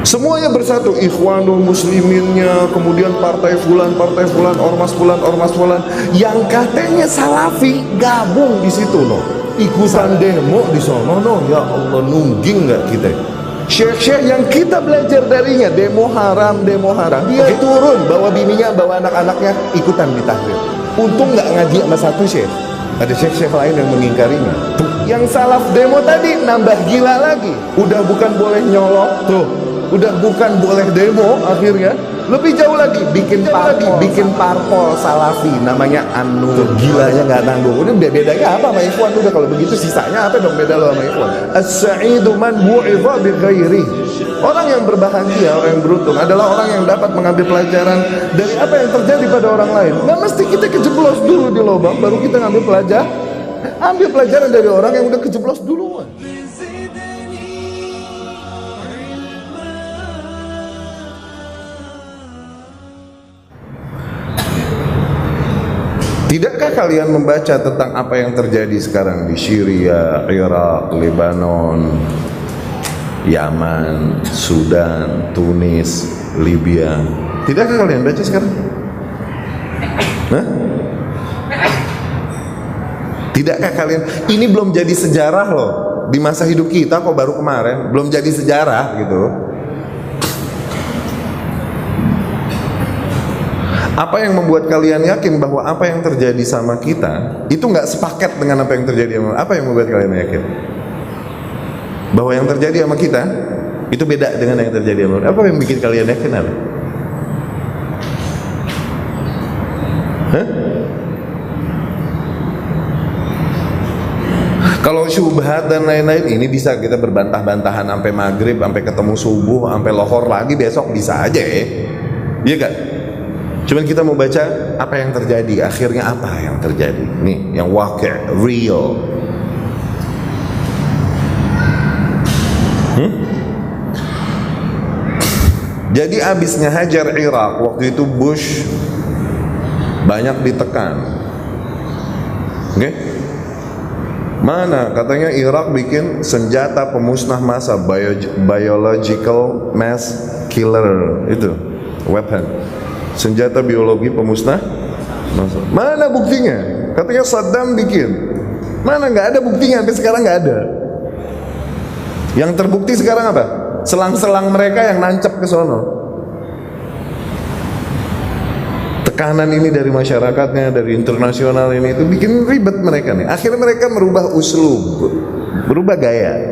Semuanya bersatu, Ikhwanul Musliminnya, kemudian partai fulan, ormas fulan, yang katanya Salafi gabung di situ loh, ikutan demo di sono no. Ya Allah, nungging nggak kita? Syekh-syekh yang kita belajar darinya demo haram, dia turun bawa bininya, bawa anak-anaknya ikutan di tahrir. Untung nggak ngaji sama satu syekh, ada syekh-syekh lain yang mengingkarinya. Tuh, yang salaf demo tadi nambah gila lagi, udah bukan boleh nyolok tuh, udah bukan boleh demo, akhirnya lebih jauh lagi bikin parpol salafi namanya An-Nur. Gilanya nggak nanggung. Udah bedanya apa sama Ikhwan? Udah kalau begitu sisanya apa dong beda lo sama Ikhwan? As-sa'idu man bu'idha bi ghairi. Orang yang berbahagia, orang yang beruntung adalah orang yang dapat mengambil pelajaran dari apa yang terjadi pada orang lain. Nggak mesti kita kejeblos dulu di lubang baru kita ngambil pelajaran dari orang yang udah kejeblos duluan. Tidakkah kalian membaca tentang apa yang terjadi sekarang di Syria, Irak, Lebanon, Yaman, Sudan, Tunis, Libya? Tidakkah kalian baca sekarang? Hah? Tidakkah kalian? Ini belum jadi sejarah loh. Di masa hidup kita kok baru kemarin, belum jadi sejarah gitu. Apa yang membuat kalian yakin bahwa apa yang terjadi sama kita itu nggak sepaket dengan apa yang terjadi sama? Apa yang membuat kalian yakin bahwa yang terjadi sama kita itu beda dengan yang terjadi sama? Apa yang bikin kalian yakin apa? Hah? Kalau syubhat dan lain-lain ini bisa kita berbantah-bantahan sampai maghrib, sampai ketemu subuh, sampai lohor lagi besok bisa aja ya, iya kan? Cuman kita mau baca apa yang terjadi, akhirnya apa yang terjadi. Nih, yang waqi', real. Jadi abisnya hajar Irak, waktu itu Bush banyak ditekan. Oke? Mana katanya Irak bikin senjata pemusnah massa, biological mass killer itu, weapon. Senjata biologi pemusnah massa. Mana buktinya? Katanya Saddam bikin. Mana? Nggak ada buktinya, sampai sekarang nggak ada. Yang terbukti sekarang apa? Selang-selang mereka yang nancep ke sono. Tekanan ini dari masyarakatnya, dari internasional ini itu bikin ribet mereka nih. Akhirnya mereka merubah uslub, berubah gaya.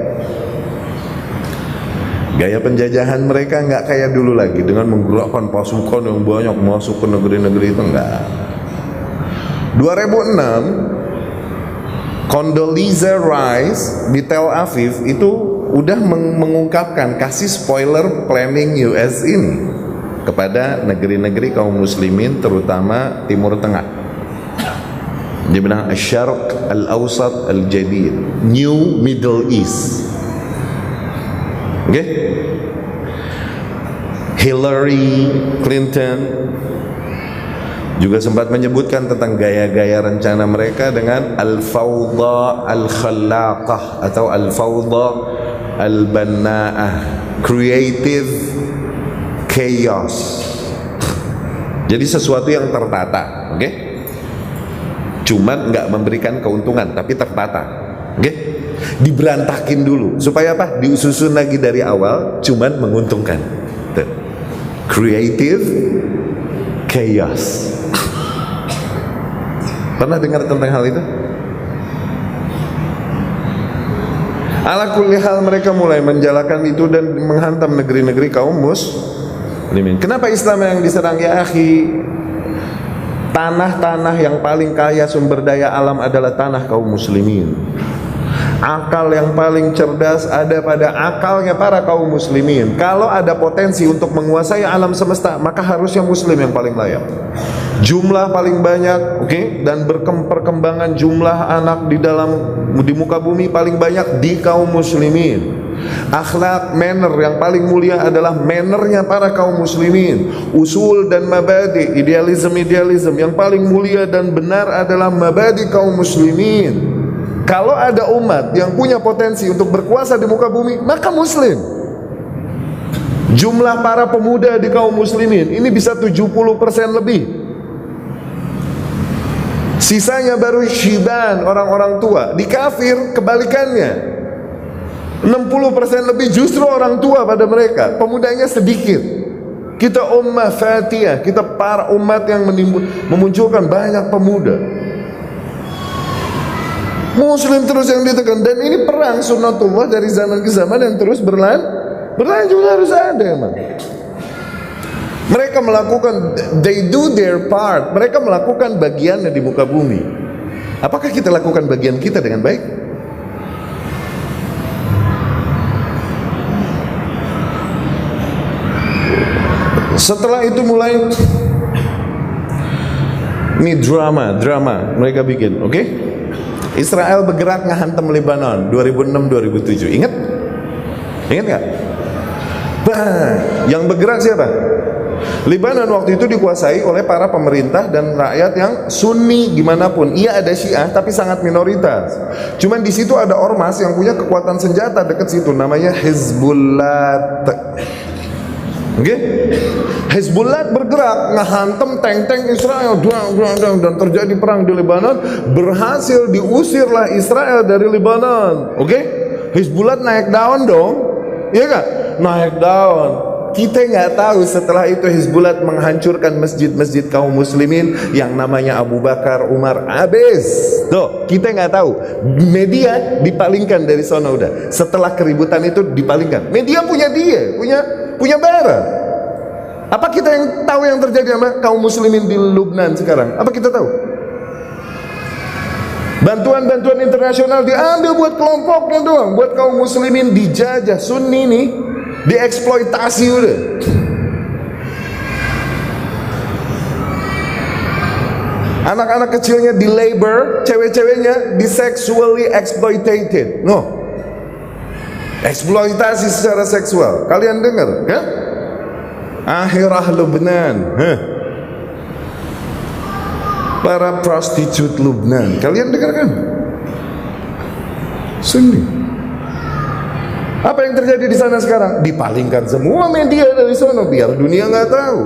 Gaya penjajahan mereka nggak kayak dulu lagi dengan menggerakkan pasukan yang banyak masuk ke negeri-negeri itu, enggak. 2006 Condoleezza Rice di Tel Aviv itu udah mengungkapkan, kasih spoiler planning US ini kepada negeri-negeri kaum muslimin terutama Timur Tengah. Dia bilang Asy-Syarq Al-Awsat Al-Jadid, New Middle East. Okay? Hillary Clinton juga sempat menyebutkan tentang gaya-gaya rencana mereka dengan al-fawda al-khallaqah atau al-fawda al-banna'ah, creative chaos. Jadi sesuatu yang tertata, okay? Cuman nggak memberikan keuntungan tapi tertata, okay? Diberantakin dulu supaya apa? Disusun lagi dari awal, cuman menguntungkan. Tuh. Creative chaos. Pernah dengar tentang hal itu? Ala kulli hal mereka mulai menjalankan itu dan menghantam negeri-negeri kaum muslimin. Kenapa Islam yang diserang ya akhi? Tanah-tanah yang paling kaya sumber daya alam adalah tanah kaum muslimin. Akal yang paling cerdas ada pada akalnya para kaum muslimin. Kalau ada potensi untuk menguasai alam semesta, maka harusnya muslim yang paling layak. Jumlah paling banyak, okay? Dan perkembangan jumlah anak di muka bumi paling banyak di kaum muslimin. Akhlak, manner yang paling mulia adalah mannernya para kaum muslimin. Usul dan mabadi, idealisme yang paling mulia dan benar adalah mabadi kaum muslimin. Kalau ada umat yang punya potensi untuk berkuasa di muka bumi, maka muslim. Jumlah para pemuda di kaum muslimin ini bisa 70% lebih. Sisanya baru syiban, orang-orang tua. Di kafir kebalikannya, 60% lebih justru orang tua pada mereka, pemudanya sedikit. Kita ummah fatiyah, kita para umat yang memunculkan banyak pemuda. Muslim terus yang ditekan, dan ini perang sunnatullah dari zaman ke zaman yang terus berlanjut, harus ada emang. Mereka melakukan, they do their part, mereka melakukan bagiannya di muka bumi. Apakah kita lakukan bagian kita dengan baik? Setelah itu mulai ini drama mereka bikin, oke? Israel bergerak ngehantam Lebanon 2006-2007. Ingat nggak? Yang bergerak siapa? Lebanon waktu itu dikuasai oleh para pemerintah dan rakyat yang Sunni gimana pun. Iya ada Syiah tapi sangat minoritas. Cuman di situ ada ormas yang punya kekuatan senjata dekat situ, namanya Hizbullah. Oke? Hizbullah bergerak ngehantam tank-tank Israel, dan terjadi perang di Lebanon. Berhasil diusirlah Israel dari Lebanon. Oke? Hizbullah naik daun dong, iya gak? Naik daun. Kita nggak tahu setelah itu Hizbullah menghancurkan masjid-masjid kaum muslimin yang namanya Abu Bakar, Umar, habis. Tuh, kita nggak tahu. Media dipalingkan dari sana udah. Setelah keributan itu dipalingkan. Media punya barang. Apa kita yang tahu yang terjadi sama kaum muslimin di Lubnan sekarang? Apa kita tahu? Bantuan-bantuan internasional diambil buat kelompoknya doang, buat kaum muslimin dijajah. Sunni nih dieksploitasi udah. Anak-anak kecilnya di labor, cewek-ceweknya di sexually exploited. No. Eksploitasi secara seksual. Kalian dengar kan? Akhirah Lubnan. Para prostitut Lubnan. Kalian dengar kan? Sunni. Apa yang terjadi di sana sekarang? Dipalingkan semua media dari sana biar dunia nggak tahu.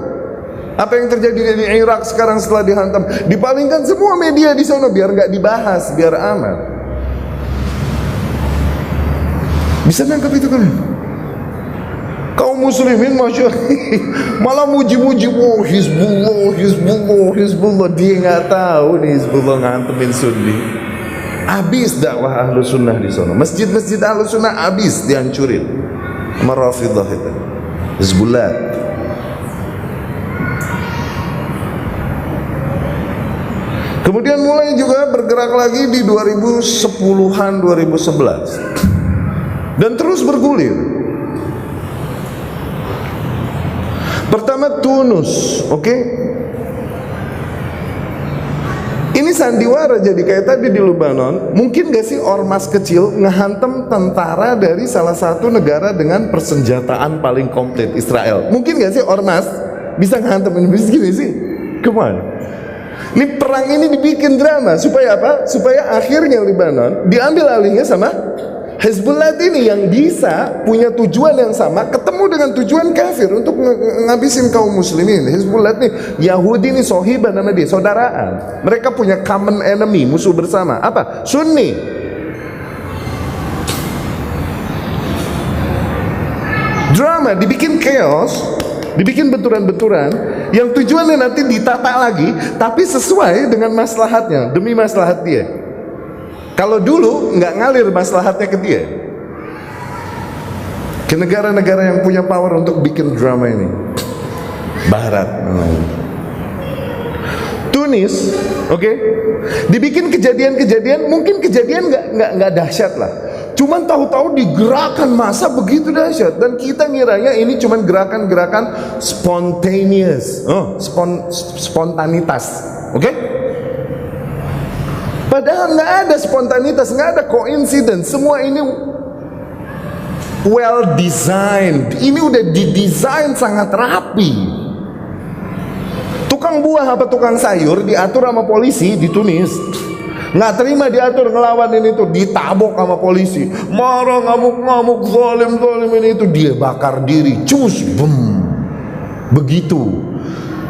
Apa yang terjadi di Irak sekarang setelah dihantam? Dipalingkan semua media di sana biar nggak dibahas, biar aman. Bisa nangkap itu kan? Kaum muslimin masya malah muji-muji, oh Hizbullah. Dia nggak tahu nih Hizbullah ngantemin Sunni. Habis dakwah ahlu sunnah di sana. Masjid-masjid ahlu sunnah habis dihancurin sama Rafidah itu, Hizbullah. Kemudian mulai juga bergerak lagi di 2010-an, 2011 dan terus bergulir. Pertama Tunus, oke? Ini sandiwara jadi kayak tadi di Lebanon. Mungkin gak sih ormas kecil ngehantam tentara dari salah satu negara dengan persenjataan paling komplit, Israel? Mungkin gak sih ormas bisa ngehantam ini gini sih? Kemana? Ini perang ini dibikin drama supaya apa? Supaya akhirnya Lebanon diambil alihnya sama Hizbullah ini yang bisa punya tujuan yang sama, ketemu dengan tujuan kafir untuk ngabisin kaum muslimin. Hizbullah nih, Yahudi nih sohibah nama dia, saudaraan. Mereka punya common enemy, musuh bersama. Apa? Sunni. Drama, dibikin chaos, dibikin benturan-benturan yang tujuannya nanti ditata lagi, tapi sesuai dengan maslahatnya, demi maslahat dia. Kalau dulu nggak ngalir maslahatnya ke dia, ke negara-negara yang punya power untuk bikin drama ini. Barat, Tunis, oke, dibikin kejadian-kejadian, mungkin kejadian nggak dahsyat lah. Cuman tahu-tahu digerakkan massa begitu dahsyat, dan kita ngiranya ini cuman gerakan-gerakan spontaneous, spontanitas, oke? Padahal nggak ada spontanitas, nggak ada coincidence. Semua ini well designed. Ini udah didesain sangat rapi. Tukang buah apa tukang sayur diatur sama polisi di Tunis. nggak terima diatur, ngelawan ini tuh, ditabok sama polisi, marah, ngamuk-ngamuk, zalim ini itu, dia bakar diri, cus, bum, begitu.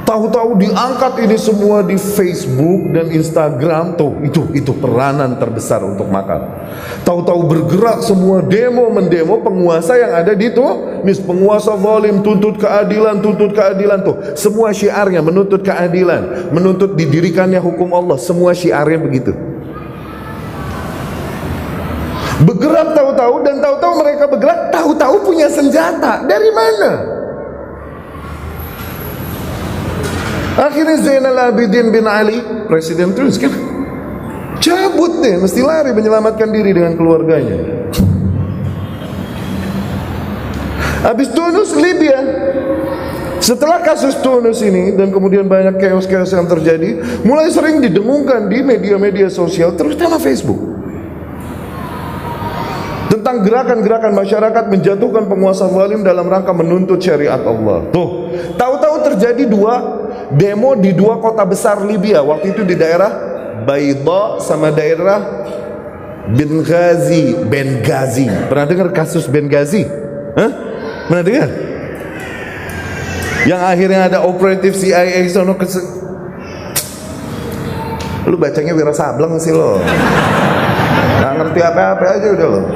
Tahu-tahu diangkat ini semua di Facebook dan Instagram, tuh itu peranan terbesar untuk makar. Tahu-tahu bergerak semua, demo mendemo penguasa yang ada di tuh, penguasa zalim, tuntut keadilan tuh, semua syiarnya menuntut keadilan, menuntut didirikannya hukum Allah, semua syiarnya begitu. Bergerak tahu-tahu, dan tahu-tahu mereka bergerak, tahu-tahu punya senjata. Dari mana? Akhirnya Zainal Abidin bin Ali, presiden Tunis kan, cabut deh, mesti lari menyelamatkan diri dengan keluarganya. Habis Tunus, Libya. Setelah kasus Tunus ini dan kemudian banyak chaos-chaos yang terjadi, mulai sering didengungkan di media-media sosial, terutama Facebook, tentang gerakan-gerakan masyarakat menjatuhkan penguasa zalim dalam rangka menuntut syariat Allah. Tuh, tahu-tahu terjadi demo di dua kota besar Libya waktu itu, di daerah Bayda sama daerah Benghazi. Pernah dengar kasus Benghazi? Hah? Pernah dengar? Yang akhirnya ada operatif CIA sono lu bacanya Wira Sableng sih lo. Nggak ngerti apa-apa aja udah lo.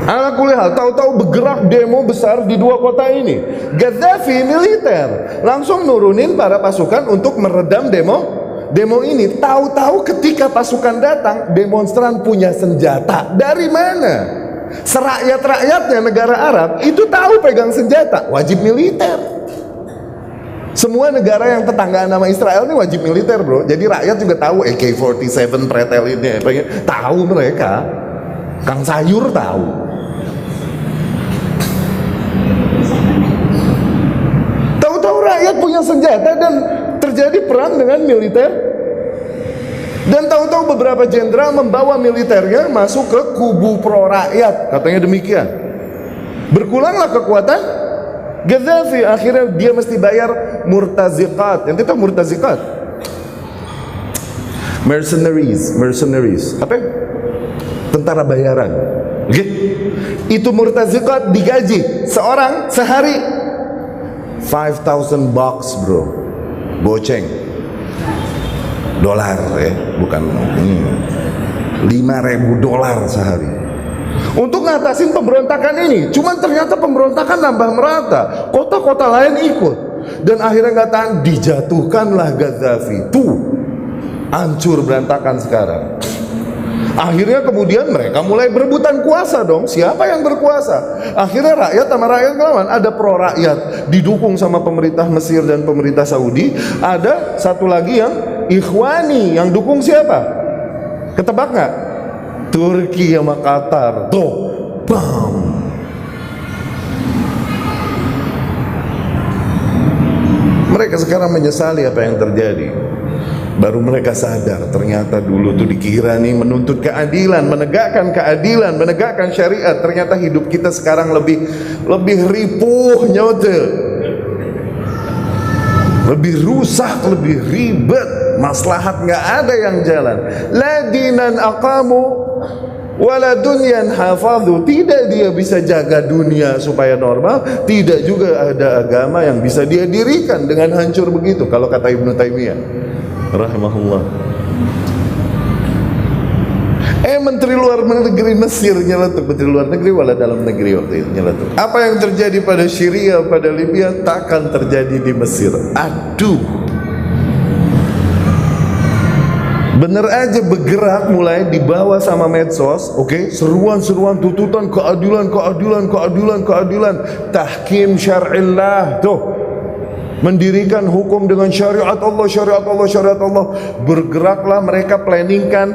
Ala kulihal, tahu-tahu bergerak demo besar di dua kota ini. Gaddafi militer langsung nurunin para pasukan untuk meredam demo ini. Tahu-tahu ketika pasukan datang, demonstran punya senjata. Dari mana? Serakyat-rakyatnya negara Arab itu tahu pegang senjata, wajib militer. Semua negara yang tetanggaan sama Israel ini wajib militer, bro. Jadi rakyat juga tahu AK-47 pretel ini, tahu mereka. Kang Sayur tahu. Rakyat punya senjata dan terjadi perang dengan militer, dan tahu-tahu beberapa jenderal membawa militernya masuk ke kubu pro rakyat, katanya demikian. Berkuranglah kekuatan Gaddafi, akhirnya dia mesti bayar murtaziqat. Yang kita murtaziqat, mercenaries, apa? Tentara bayaran. Oke? Itu murtaziqat digaji seorang sehari 5,000 bucks, bro, goceng, dolar ya, bukan 5.000 dolar sehari untuk ngatasin pemberontakan ini. Cuman ternyata pemberontakan nambah merata, kota-kota lain ikut, dan akhirnya nggak tahan, dijatuhkanlah Gaddafi. Tuh, hancur berantakan sekarang. Akhirnya kemudian mereka mulai berebutan kuasa dong. Siapa yang berkuasa? Akhirnya rakyat sama rakyat ngelawan. Ada pro rakyat didukung sama pemerintah Mesir dan pemerintah Saudi. Ada satu lagi yang Ikhwani, yang dukung siapa? Ketebak nggak? Turki sama Qatar. Tuh, bam. Mereka sekarang menyesali apa yang terjadi. Baru mereka sadar, ternyata dulu tuh dikira nih menuntut keadilan, menegakkan keadilan, menegakkan syariat. Ternyata hidup kita sekarang lebih ripuh nyote, lebih rusak, lebih ribet, maslahat nggak ada yang jalan. La dinan aqamu wala dunyan hafadhu. Tidak dia bisa jaga dunia supaya normal, tidak juga ada agama yang bisa dia dirikan dengan hancur begitu. Kalau kata Ibnu Taimiyah rahimahullah. Menteri luar negeri Mesir nyeletuk, menteri luar negeri wala dalam negeri waktu itu nyeletuk. Apa yang terjadi pada Syria, pada Libya takkan terjadi di Mesir. Aduh, bener aja bergerak mulai dibawa sama medsos. Oke, seruan-seruan tuntutan keadilan, tahkim syar'illah. Tuh, mendirikan hukum dengan syariat Allah. Bergeraklah mereka, planningkan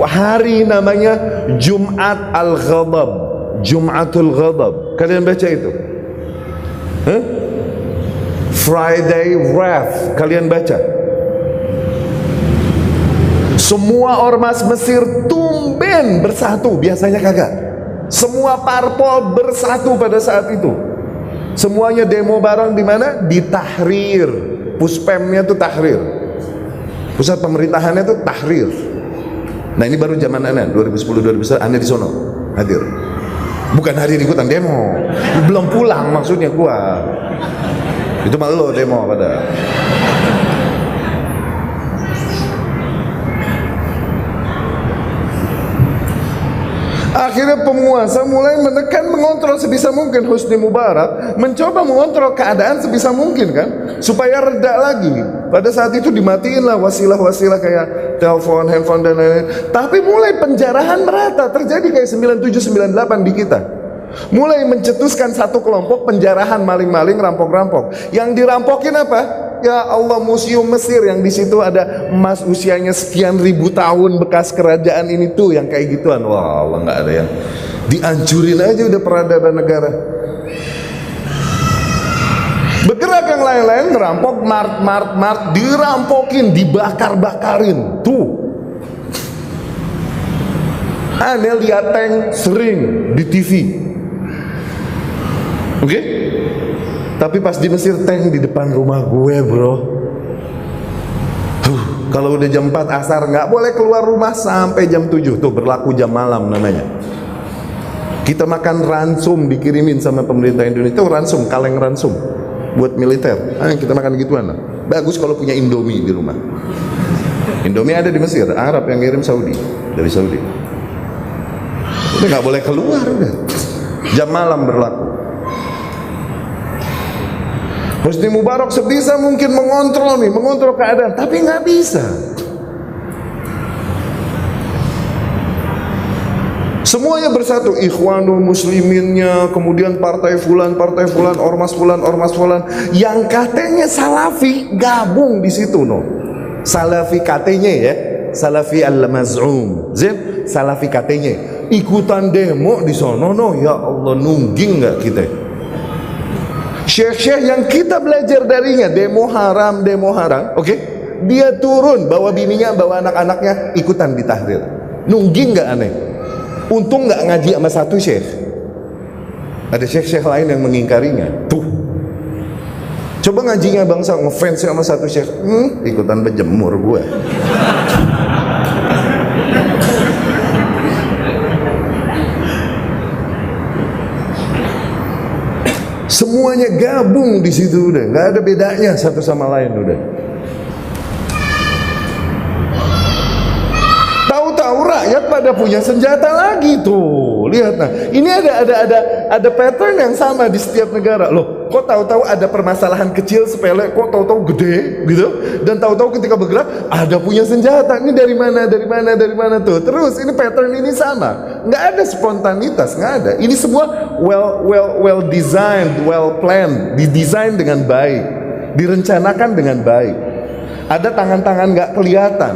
hari namanya Jum'atul Ghadab. Kalian baca itu? Friday Wrath. Kalian baca? Semua ormas Mesir tumben bersatu, biasanya kagak. Semua parpol bersatu pada saat itu. Semuanya demo bareng di mana? Di Tahrir. Puspemnya tuh Tahrir, pusat pemerintahannya tuh Tahrir. Nah ini baru zaman Ana 2010-2011, Ana di sono hadir. Bukan hadir ikutan demo, belum pulang maksudnya gua. Itu malah lo demo pada. Akhirnya penguasa mulai menekan, mengontrol sebisa mungkin. Husni Mubarak mencoba mengontrol keadaan sebisa mungkin kan, supaya reda lagi. Pada saat itu dimatiin lah wasilah-wasilah kayak telepon, handphone dan lain-lain. Tapi mulai penjarahan merata, terjadi kayak 97-98 di kita. Mulai mencetuskan satu kelompok penjarahan maling-maling, rampok-rampok. Yang dirampokin apa? Ya Allah, museum Mesir yang di situ ada emas usianya sekian ribu tahun bekas kerajaan ini tuh, yang kayak gituan. Wah Allah, nggak ada yang dihancurin aja udah peradaban negara. Bergerak yang lain-lain, merampok mart, dirampokin, dibakar-bakarin. Tuh, aneh lihat tank sering di TV. Oke? Tapi pas di Mesir tank di depan rumah gue, bro. Kalau udah jam 4 asar nggak boleh keluar rumah sampai jam 7. Tuh berlaku jam malam namanya. Kita makan ransum dikirimin sama pemerintah Indonesia. Itu ransum, kaleng ransum buat militer. Kita makan gituan lah. Bagus kalau punya Indomie di rumah. Indomie ada di Mesir, Arab yang ngirim Saudi, dari Saudi. Udah nggak boleh keluar udah. Jam malam berlaku. Husni Mubarak sebisa mungkin mengontrol keadaan, tapi nggak bisa. Semuanya bersatu, Ikhwanul Musliminnya, kemudian partai fulan, ormas fulan, yang katanya Salafi gabung di situ, no. Salafi katanya ya, Salafi al-maz'um, Salafi katanya ikutan demo di sono, no. Ya Allah, nungging nggak kita? Syekh-syekh yang kita belajar darinya demo haram, oke? Dia turun bawa bininya, bawa anak-anaknya ikutan di Tahrir. Nungging nggak aneh? Untung nggak ngaji sama satu syekh. Ada syekh-syekh lain yang mengingkarinya. Tuh, coba ngajinya bangsa ngefans sama satu syekh, ikutan berjemur gue. Semuanya gabung di situ udah, nggak ada bedanya satu sama lain udah. Tahu-tahu rakyat pada punya senjata lagi tuh. Lihat nah, ini ada pattern yang sama di setiap negara. Loh, kok tahu-tahu ada permasalahan kecil sepele, kok tahu-tahu gede gitu? Dan tahu-tahu ketika bergerak ada punya senjata. Ini dari mana tuh? Terus ini pattern ini sama. Nggak ada spontanitas, nggak ada. Ini semua well designed, well planned, didesain dengan baik, direncanakan dengan baik. Ada tangan-tangan nggak kelihatan,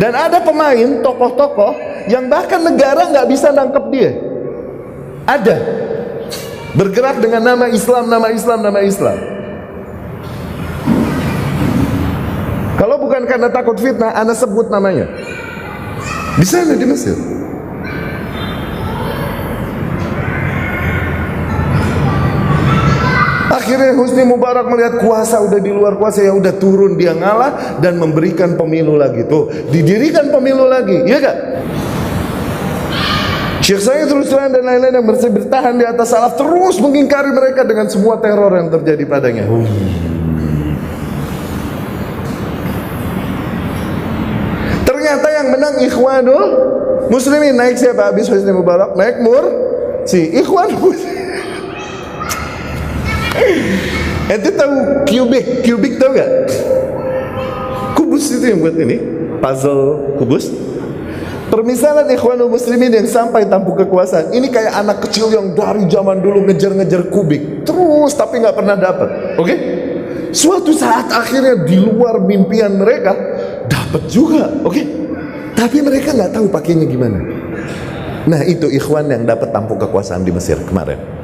dan ada pemain tokoh-tokoh yang bahkan negara nggak bisa nangkep dia. Ada bergerak dengan nama Islam. Kalau bukan karena takut fitnah, ana sebut namanya di sana di Mesir. Akhirnya Husni Mubarak melihat kuasa udah di luar kuasa, ya udah turun, dia ngalah dan memberikan pemilu lagi. Tuh, didirikan pemilu lagi, ya gak? Syekh Said terus terang dan lain-lain yang bertahan di atas salaf terus mengingkari mereka dengan semua teror yang terjadi padanya. Ternyata yang menang Ikhwanul Muslimin. Naik siapa? Habis Husni Mubarak naik si Ikhwanul Muslimin. Ente tahu kubik tahu gak? Kubus itu yang buat ini puzzle kubus. Permisalan Ikhwanul Muslimin yang sampai tampuk kekuasaan ini kayak anak kecil yang dari zaman dulu ngejar-ngejar kubik terus tapi nggak pernah dapat. Oke? Suatu saat akhirnya di luar mimpian mereka dapat juga. Oke? Tapi mereka nggak tahu pakainya gimana. Nah itu Ikhwan yang dapat tampuk kekuasaan di Mesir kemarin.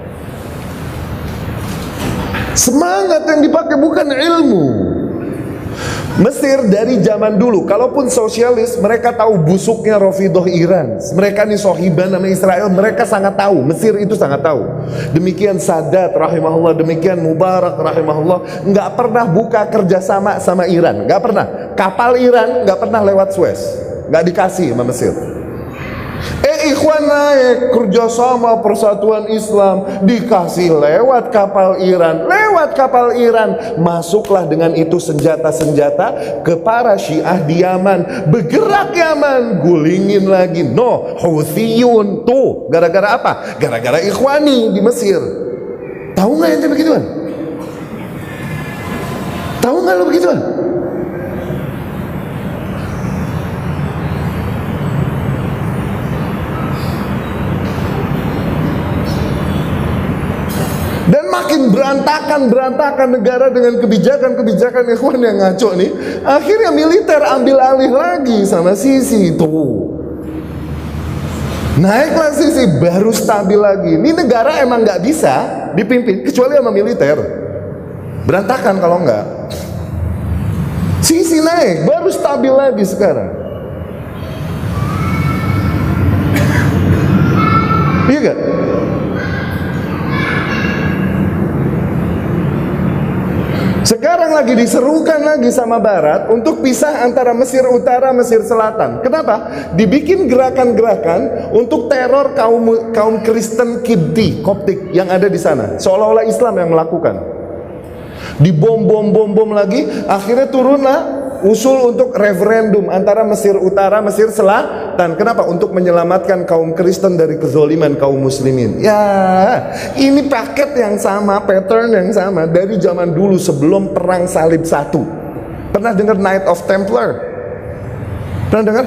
Semangat yang dipakai bukan ilmu. Mesir dari zaman dulu, kalaupun sosialis, mereka tahu busuknya Rafidhah Iran. Mereka ini sohiban sama Israel, mereka sangat tahu. Mesir itu sangat tahu. Demikian Sadat rahimahullah, demikian Mubarak rahimahullah, nggak pernah buka kerjasama sama Iran, nggak pernah. Kapal Iran nggak pernah lewat Suez, nggak dikasih sama Mesir. Ikhwan naik kerjasama persatuan Islam, dikasih lewat kapal Iran, masuklah dengan itu senjata-senjata ke para Syiah di Yaman, bergerak Yaman, gulingin lagi. No, Houthiyun tuh, gara-gara apa? Gara-gara Ikhwani di Mesir. Tahu nggak ente begituan? Tahu nggak lo begituan? Dan makin berantakan negara dengan kebijakan Ikhwan yang ngaco nih. Akhirnya militer ambil alih lagi sama Sisi tuh. Naiklah Sisi, baru stabil lagi. Ini negara emang nggak bisa dipimpin kecuali sama militer. Berantakan kalau nggak. Sisi naik, baru stabil lagi sekarang. Iya gak? Sekarang lagi diserukan lagi sama Barat untuk pisah antara Mesir Utara, Mesir Selatan. Kenapa? Dibikin gerakan-gerakan untuk teror kaum Kristen Kipti, Koptik yang ada di sana. Seolah-olah Islam yang melakukan. Dibom lagi, akhirnya turunlah usul untuk referendum antara Mesir Utara, Mesir Selatan. Kenapa? Untuk menyelamatkan kaum Kristen dari kezoliman kaum muslimin. Ya, ini paket yang sama, pattern yang sama dari zaman dulu sebelum perang salib 1. Pernah dengar Knight of Templar? Pernah dengar?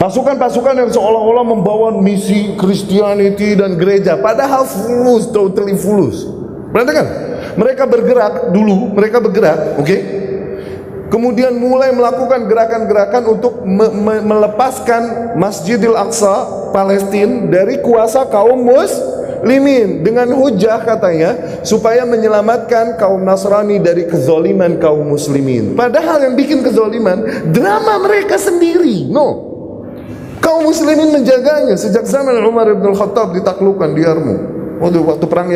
Pasukan-pasukan yang seolah-olah membawa misi Christianity dan gereja, padahal fulus, totally fulus. Pernah dengar? Mereka bergerak dulu, oke? Kemudian mulai melakukan gerakan-gerakan untuk melepaskan Masjidil Aqsa Palestina dari kuasa kaum muslimin dengan hujah katanya supaya menyelamatkan kaum Nasrani dari kezoliman kaum muslimin. Padahal yang bikin kezoliman drama mereka sendiri. No, kaum muslimin menjaganya sejak zaman Umar bin Khattab ditaklukkan di Yarmouk. Waktu perang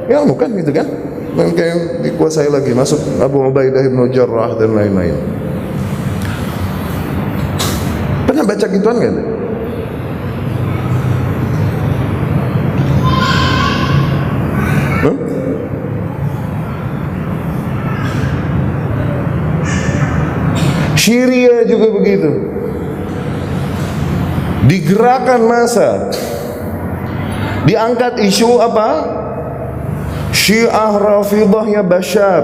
Yarmouk kan gitu kan? Dan kayak dikuasai lagi, masuk Abu Ubaidah bin Jarrah dan lain-lain. Pernah baca gituan nggak? Huh? Syria juga begitu. Digerakkan massa, diangkat isu apa? Syiah Rafidhahnya Bashar.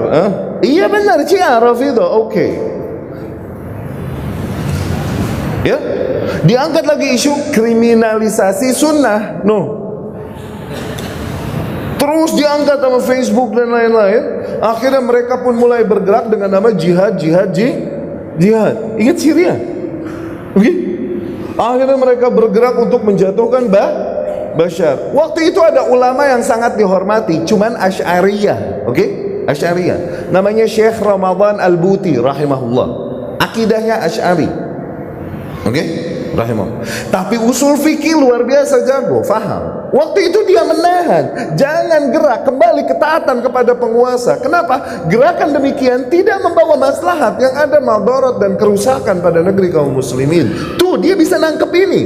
Iya benar, Syiah Rafidhah, oke. Ya, diangkat lagi isu kriminalisasi sunnah. No, terus diangkat sama Facebook dan lain-lain. Akhirnya mereka pun mulai bergerak dengan nama jihad. Ingat Syria? Oke? Akhirnya mereka bergerak untuk menjatuhkan Bashar. Waktu itu ada ulama yang sangat dihormati, cuman Asy'ariyah, oke? Asy'ariyah. Namanya Syekh Ramadan Al-Buti rahimahullah. Akidahnya Asy'ari. Oke? Rahimahullah. Tapi usul fikih luar biasa jago, faham. Waktu itu dia menahan, jangan gerak kembali ketaatan kepada penguasa. Kenapa? Gerakan demikian tidak membawa maslahat, yang ada madarat dan kerusakan pada negeri kaum muslimin. Tuh, dia bisa nangkep ini.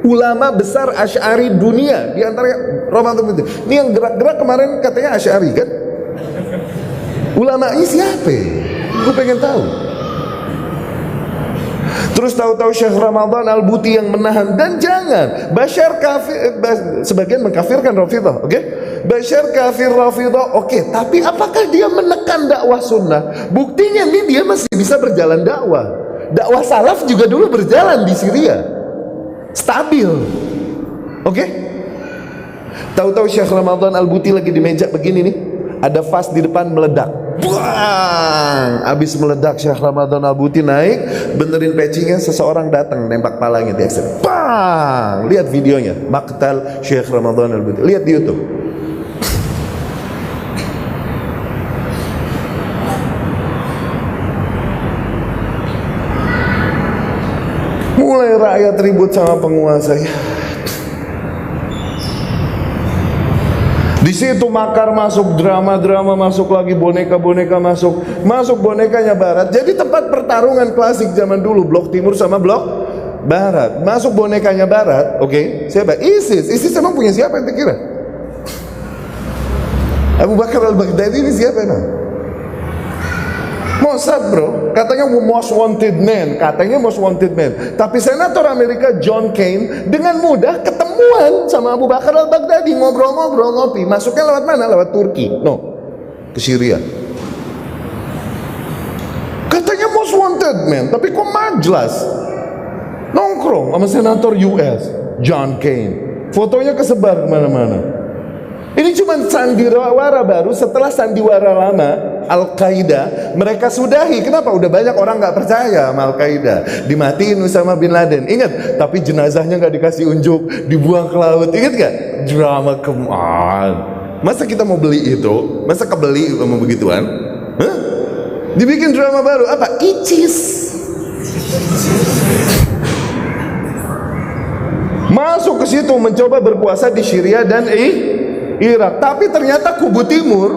Ulama besar Asy'ari dunia, di antara Ramadan itu. Ini yang gerak-gerak kemarin katanya Asy'ari kan? Ulama ini siapa? Gue pengen tahu. Terus tahu-tahu Syekh Ramadan Al-Buti yang menahan. Dan jangan, Bashar kafir, sebagian mengkafirkan Rafidhah, oke? Bashar kafir Rafidhah, oke. Tapi apakah dia menekan dakwah sunnah? Buktinya nih dia masih bisa berjalan dakwah. Dakwah salaf juga dulu berjalan di Syria. Stabil, oke? Tahu-tahu Syekh Ramadan Al-Buti lagi di meja begini nih, ada vas di depan meledak. Buang! Abis meledak Syekh Ramadan Al-Buti naik, benerin pecinya, seseorang datang nembak palanya di ekstrim. Bang! Lihat videonya, Maqtal Syekh Ramadan Al-Buti. Lihat di YouTube. rakyat ribut sama penguasa ya. Di situ makar masuk, drama-drama masuk lagi, boneka-boneka masuk, bonekanya Barat. Jadi tempat pertarungan klasik zaman dulu, blok timur sama blok Barat. Masuk bonekanya Barat, oke? Siapa? ISIS. ISIS emang punya siapa yang kira? Abu Bakar al-Baghdadi ini siapa emang? Mossad bro, katanya most wanted man, tapi senator Amerika John Cain dengan mudah ketemuan sama Abu Bakar al-Baghdadi, ngobrol-ngobrol, ngopi. Masuknya lewat mana? Lewat Turki, ke Syria. Katanya most wanted man, tapi kok majelas nongkrong sama senator US John Cain, fotonya kesebar kemana-mana. Ini cuma sandiwara baru setelah sandiwara lama Al-Qaeda mereka sudahi. Kenapa? Udah banyak orang nggak percaya sama Al-Qaeda. Dimatiin Usama bin Laden. Ingat, tapi jenazahnya nggak dikasih unjuk, dibuang ke laut. Ingat nggak? Drama keman. Masa kita mau beli itu? Masa kebeli sama begituan? Hah? Dibikin drama baru apa? ISIS. Masuk ke situ mencoba berkuasa di Syria dan Irak, tapi ternyata kubu timur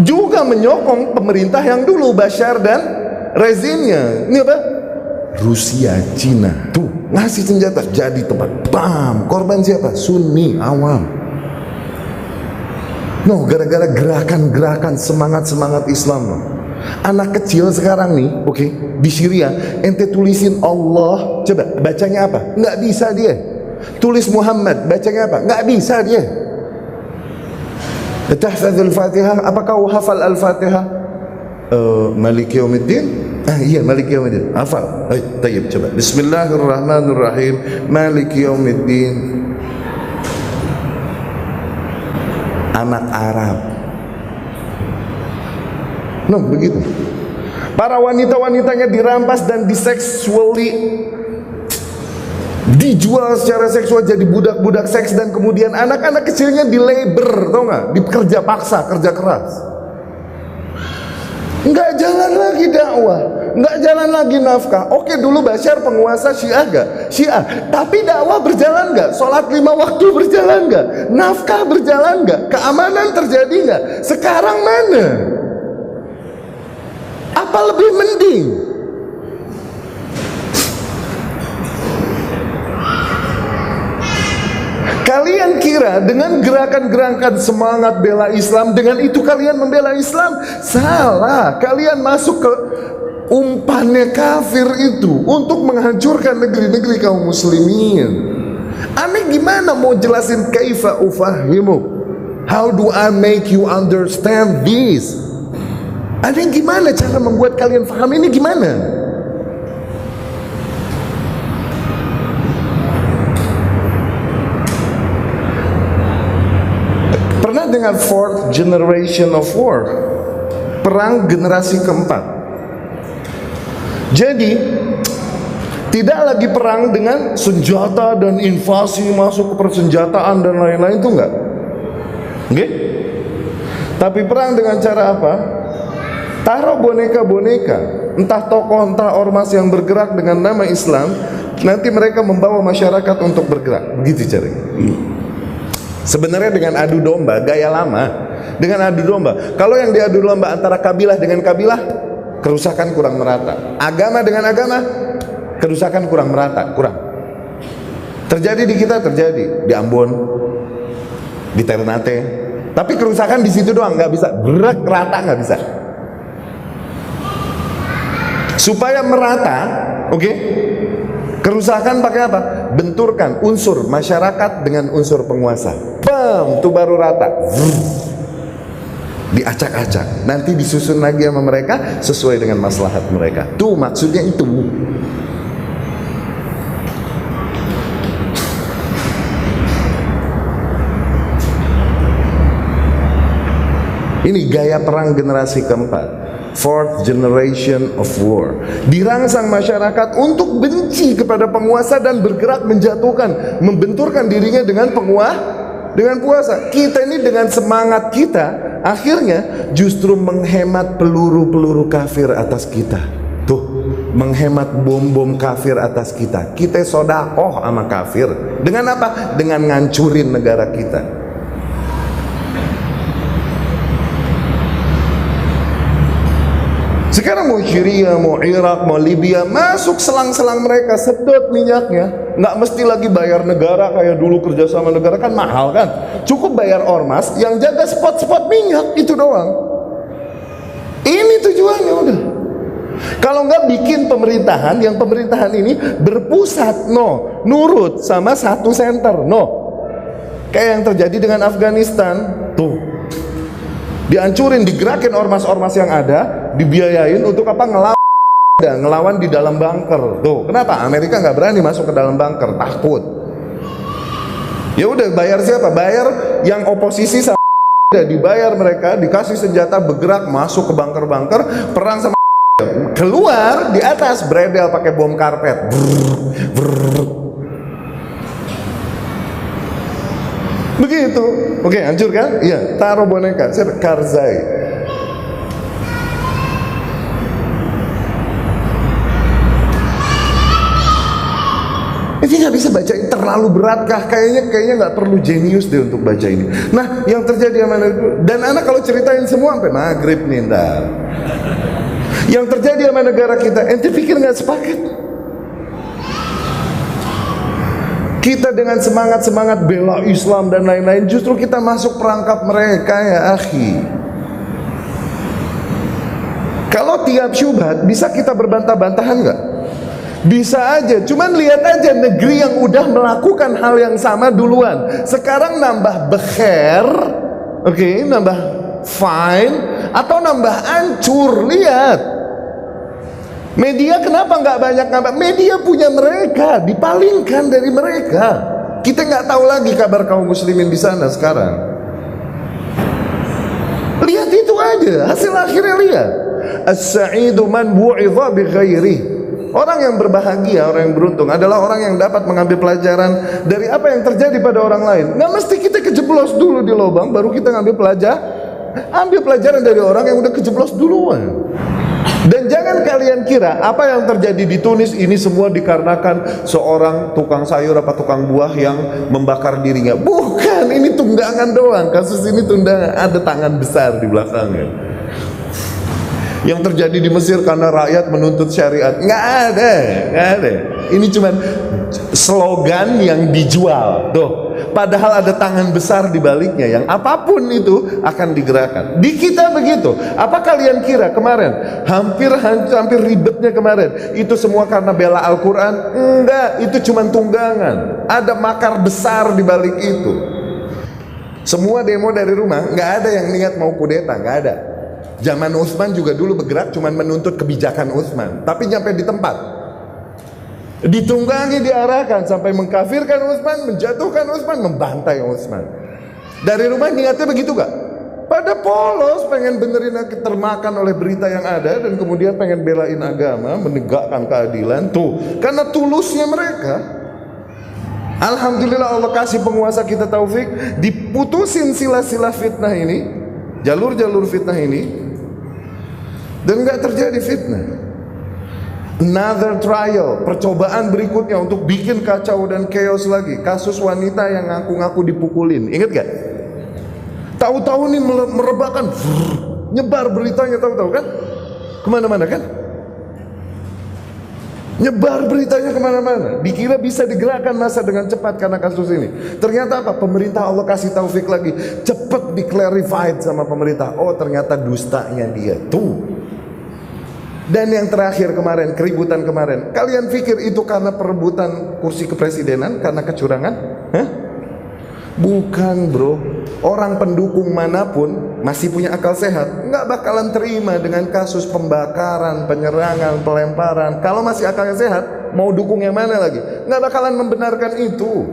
juga menyokong pemerintah yang dulu, Bashar dan rezimnya. Ini apa? Rusia, Cina, tuh ngasih senjata jadi tempat bam. Korban siapa? Sunni awam. Gara-gara gerakan-gerakan semangat Islam. Anak kecil sekarang nih, di Syria, ente tulisin Allah, coba bacanya apa? Nggak bisa dia. Tulis Muhammad, bacanya apa? Nggak bisa dia. Tahfadzul Fatihah, apakah kau hafal Al-Fatihah? Maliki Yaumiddin? Iya, Maliki Yaumiddin. Hafal. Tayyib, coba. Bismillahirrahmanirrahim. Maliki Yaumiddin. Anak Arab. Begitu. Para wanita-wanitanya dirampas dan dijual secara seksual jadi budak-budak seks, dan kemudian anak-anak kecilnya di labor, tau nggak? Dikerja paksa, kerja keras. Nggak jalan lagi dakwah, nggak jalan lagi nafkah. Oke, dulu Bashar penguasa Syiah, tapi dakwah berjalan nggak? Sholat 5 waktu berjalan nggak? Nafkah berjalan nggak? Keamanan terjadi nggak? Sekarang mana? Apa lebih mending? Kalian kira dengan gerakan-gerakan semangat bela Islam, dengan itu kalian membela Islam? Salah. Kalian masuk ke umpannya kafir itu untuk menghancurkan negeri-negeri kaum muslimin. Aneh gimana mau jelasin kaifa ufahimu? How do I make you understand this? Aneh gimana cara membuat kalian paham ini gimana? Pernah dengar fourth generation of war? Perang generasi keempat. Jadi tidak lagi perang dengan senjata dan invasi masuk ke persenjataan dan lain-lain, itu enggak. Oke? Tapi perang dengan cara apa? Taruh boneka-boneka, entah tokoh entah ormas yang bergerak dengan nama Islam, nanti mereka membawa masyarakat untuk bergerak. Begitu caranya. Sebenarnya dengan adu domba, gaya lama. Dengan adu domba, kalau yang diadu domba antara kabilah dengan kabilah, kerusakan kurang merata. Agama dengan agama, kerusakan kurang merata, kurang. Terjadi di kita, terjadi di Ambon, di Ternate. Tapi kerusakan di situ doang, nggak bisa gerak rata, nggak bisa. Supaya merata, kerusakan pakai apa? Benturkan unsur masyarakat dengan unsur penguasa. Tuh baru rata. Diacak-acak. Nanti disusun lagi sama mereka sesuai dengan maslahat mereka. Tuh maksudnya itu. Ini gaya perang generasi keempat. Fourth generation of war. Dirangsang masyarakat untuk benci kepada penguasa dan bergerak menjatuhkan, membenturkan dirinya dengan puasa. Kita ini dengan semangat kita, akhirnya justru menghemat peluru-peluru kafir atas kita. Tuh, menghemat bom-bom kafir atas kita. Kita sodakoh sama kafir. Dengan apa? Dengan ngancurin negara kita. Sekarang mau Syria, mau Irak, mau Libya, masuk selang-selang mereka, sedot minyaknya. Nggak mesti lagi bayar negara kayak dulu, kerjasama negara kan mahal kan. Cukup bayar ormas yang jaga spot-spot minyak, itu doang. Ini tujuannya udah. Kalau nggak bikin pemerintahan, yang pemerintahan ini berpusat, nurut sama satu center, kayak yang terjadi dengan Afghanistan, tuh. Dihancurin, digerakin ormas-ormas yang ada, dibiayain untuk apa? Ngelawan di dalam bunker. Tuh, kenapa? Amerika nggak berani masuk ke dalam bunker, takut. Ya udah, bayar siapa? Bayar yang oposisi sama dibayar mereka, dikasih senjata, bergerak masuk ke bunker-bunker, perang sama keluar di atas bredel pakai bom karpet. Begitu. Oke, hancur kan? Iya, taruh boneka. Siapa? Karzai. Ini nggak bisa baca, ini terlalu berat kah? Kayaknya nggak perlu jenius deh untuk baca ini. Nah, yang terjadi sama itu, dan anak kalau ceritain semua sampai maghrib nih ntar. Yang terjadi sama negara kita, ente pikir nggak sepaket? Kita dengan semangat-semangat bela Islam dan lain-lain, justru kita masuk perangkap mereka ya akhi. Kalau tiap syubhat bisa kita berbantah-bantahan nggak? Bisa aja, cuman lihat aja negeri yang udah melakukan hal yang sama duluan, sekarang nambah bekher, nambah fine, atau nambah hancur. Lihat media kenapa nggak banyak nambah? Media punya mereka, dipalingkan dari mereka. Kita nggak tahu lagi kabar kaum muslimin di sana sekarang. Lihat itu aja, hasil akhirnya lihat. As-sa'idu man bu'idha bi ghairi. Orang yang berbahagia, orang yang beruntung adalah orang yang dapat mengambil pelajaran dari apa yang terjadi pada orang lain. Nggak mesti kita kejeblos dulu di lubang baru kita ngambil pelajaran dari orang yang udah kejeblos duluan. Dan jangan kalian kira apa yang terjadi di Tunis ini semua dikarenakan seorang tukang sayur apa tukang buah yang membakar dirinya. Bukan, ini tunggangan doang. Kasus ini tunggangan, ada tangan besar di belakangnya. Yang terjadi di Mesir karena rakyat menuntut syariat, nggak ada. Ini cuma slogan yang dijual, tuh. Padahal ada tangan besar di baliknya yang apapun itu akan digerakkan. Di kita begitu. Apa kalian kira kemarin hampir ribetnya kemarin itu semua karena bela Al-Quran? Enggak, itu cuma tunggangan. Ada makar besar di balik itu. Semua demo dari rumah, nggak ada yang niat mau kudeta, nggak ada. Zaman Utsman juga dulu bergerak cuman menuntut kebijakan Utsman, tapi nyampe di tempat ditunggangi, diarahkan sampai mengkafirkan Utsman, menjatuhkan Utsman, membantai Utsman. Dari rumah niatnya begitu gak? Pada polos, pengen benerin, termakan oleh berita yang ada, dan kemudian pengen belain agama, menegakkan keadilan. Tuh, karena tulusnya mereka. Alhamdulillah Allah kasih penguasa kita taufik, diputusin sila-sila fitnah ini, jalur-jalur fitnah ini, dan gak terjadi fitnah. Another trial, percobaan berikutnya untuk bikin kacau dan chaos lagi. Kasus wanita yang ngaku-ngaku dipukulin, ingat gak? Tahu-tahu nih merebakkan, nyebar beritanya, tahu-tahu kan? Kemana-mana kan? Nyebar beritanya kemana-mana. Dikira bisa digerakkan masa dengan cepat karena kasus ini. Ternyata apa? Pemerintah Allah kasih taufik lagi, cepat di-clarified sama pemerintah. Oh, ternyata dustanya dia tuh. Dan yang terakhir kemarin, keributan kemarin, kalian pikir itu karena perebutan kursi kepresidenan, karena kecurangan? Hah? Bukan bro. Orang pendukung manapun masih punya akal sehat, nggak bakalan terima dengan kasus pembakaran, penyerangan, pelemparan. Kalau masih akalnya sehat, mau dukung yang mana lagi? Nggak bakalan membenarkan itu.